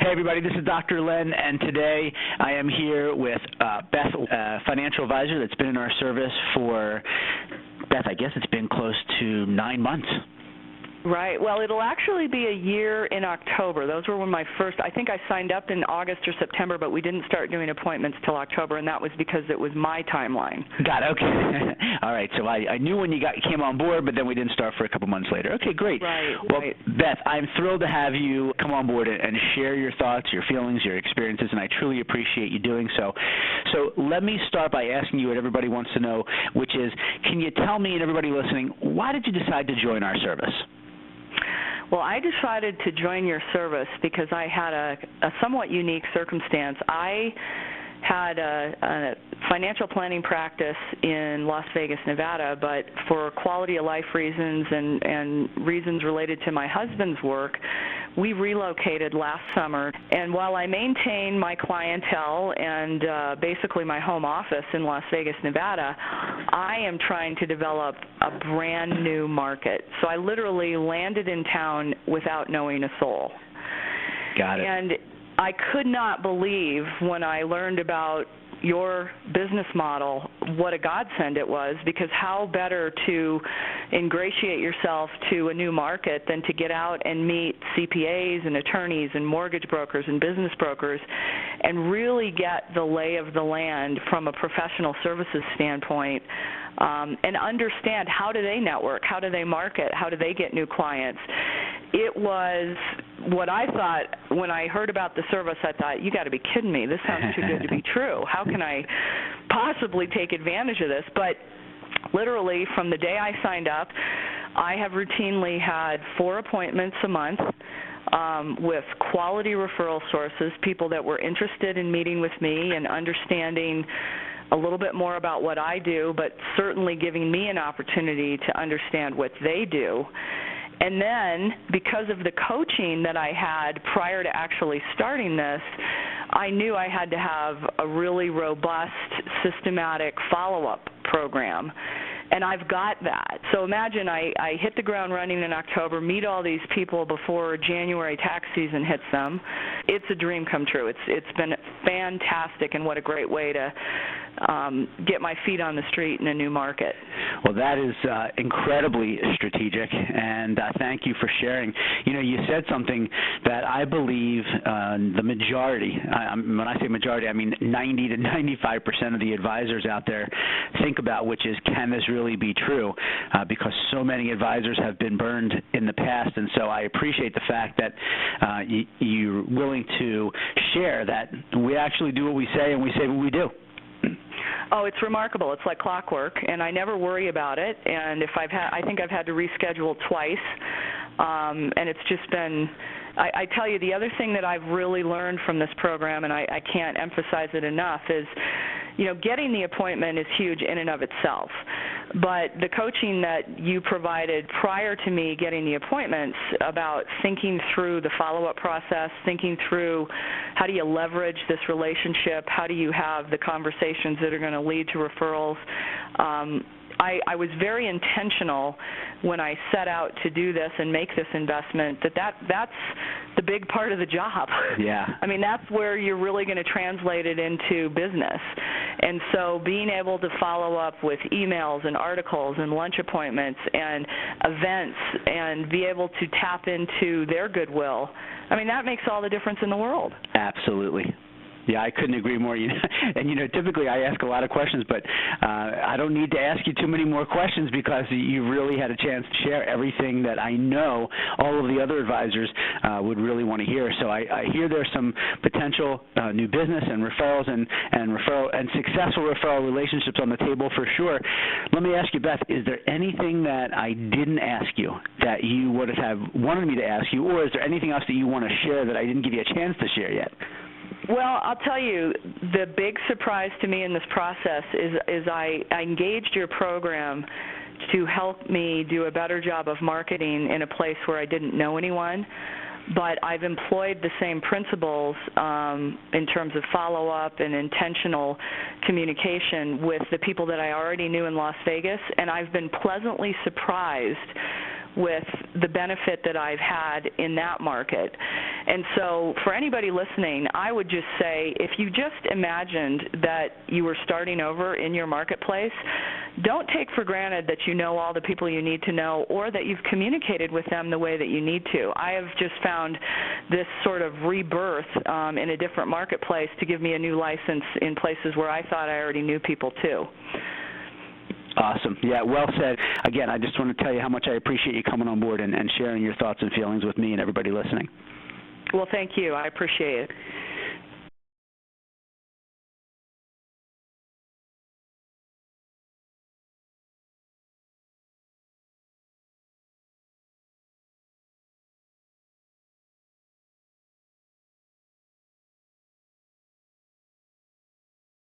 Hey everybody, this is Dr. Len, and today I am here with Beth, a financial advisor that's been in our service for, Beth, I guess it's been close to 9 months. Right. Well, it'll actually be a year in October. Those were when my first, I think I signed up in August or September, but we didn't start doing appointments till October, and that was because it was my timeline. Got it. Okay. All right. So I knew when you came on board, but then we didn't start for a couple months later. Okay, great. Right. Well, right. Beth, I'm thrilled to have you come on board and share your thoughts, your feelings, your experiences, and I truly appreciate you doing so. So let me start by asking you what everybody wants to know, which is, can you tell me and everybody listening, why did you decide to join our service? Well, I decided to join your service because I had a somewhat unique circumstance. I had a financial planning practice in Las Vegas, Nevada, but for quality of life reasons and reasons related to my husband's work, we relocated last summer. And while I maintain my clientele and basically my home office in Las Vegas, Nevada, I am trying to develop a brand new market. So I literally landed in town without knowing a soul. Got it. And I could not believe when I learned about your business model what a godsend it was, because how better to ingratiate yourself to a new market than to get out and meet CPAs and attorneys and mortgage brokers and business brokers and really get the lay of the land from a professional services standpoint, and understand how do they network, how do they market, how do they get new clients. It was what I thought when I heard about the service. I thought, you got to be kidding me. This sounds too good to be true. How can I possibly take advantage of this? But literally from the day I signed up, I have routinely had 4 appointments a month with quality referral sources, people that were interested in meeting with me and understanding a little bit more about what I do, but certainly giving me an opportunity to understand what they do. And then, because of the coaching that I had prior to actually starting this, I knew I had to have a really robust, systematic follow-up program. And I've got that. So imagine I hit the ground running in October, meet all these people before January tax season hits them. It's a dream come true. It's been fantastic, and what a great way to get my feet on the street in a new market. Well, that is incredibly strategic, and thank you for sharing. You know, you said something that I believe the majority, when I say majority, I mean 90 to 95% of the advisors out there think about, which is, can this really be true? Because so many advisors have been burned in the past, and so I appreciate the fact that you're willing to share that we actually do what we say and we say what we do. Oh, it's remarkable. It's like clockwork, and I never worry about it. And if I think I've had to reschedule twice, and it's just been. I tell you, the other thing that I've really learned from this program, and I can't emphasize it enough, is, you know, getting the appointment is huge in and of itself. But the coaching that you provided prior to me getting the appointments about thinking through the follow-up process, thinking through how do you leverage this relationship, how do you have the conversations that are going to lead to referrals, I was very intentional when I set out to do this and make this investment that's the big part of the job. Yeah. I mean, that's where you're really going to translate it into business. And so being able to follow up with emails and articles and lunch appointments and events and be able to tap into their goodwill, I mean, that makes all the difference in the world. Absolutely. Yeah, I couldn't agree more. And, you know, typically I ask a lot of questions, but I don't need to ask you too many more questions because you really had a chance to share everything that I know all of the other advisors would really want to hear. So I hear there's some potential new business and referrals and successful referral relationships on the table for sure. Let me ask you, Beth, is there anything that I didn't ask you that you would have wanted me to ask you, or is there anything else that you want to share that I didn't give you a chance to share yet? Well, I'll tell you, the big surprise to me in this process is I engaged your program to help me do a better job of marketing in a place where I didn't know anyone. But I've employed the same principles in terms of follow-up and intentional communication with the people that I already knew in Las Vegas, and I've been pleasantly surprised with the benefit that I've had in that market. And so for anybody listening, I would just say, if you just imagined that you were starting over in your marketplace, don't take for granted that you know all the people you need to know or that you've communicated with them the way that you need to. I have just found this sort of rebirth in a different marketplace to give me a new license in places where I thought I already knew people too. Awesome. Yeah, well said. Again, I just want to tell you how much I appreciate you coming on board and sharing your thoughts and feelings with me and everybody listening. Well, thank you. I appreciate it.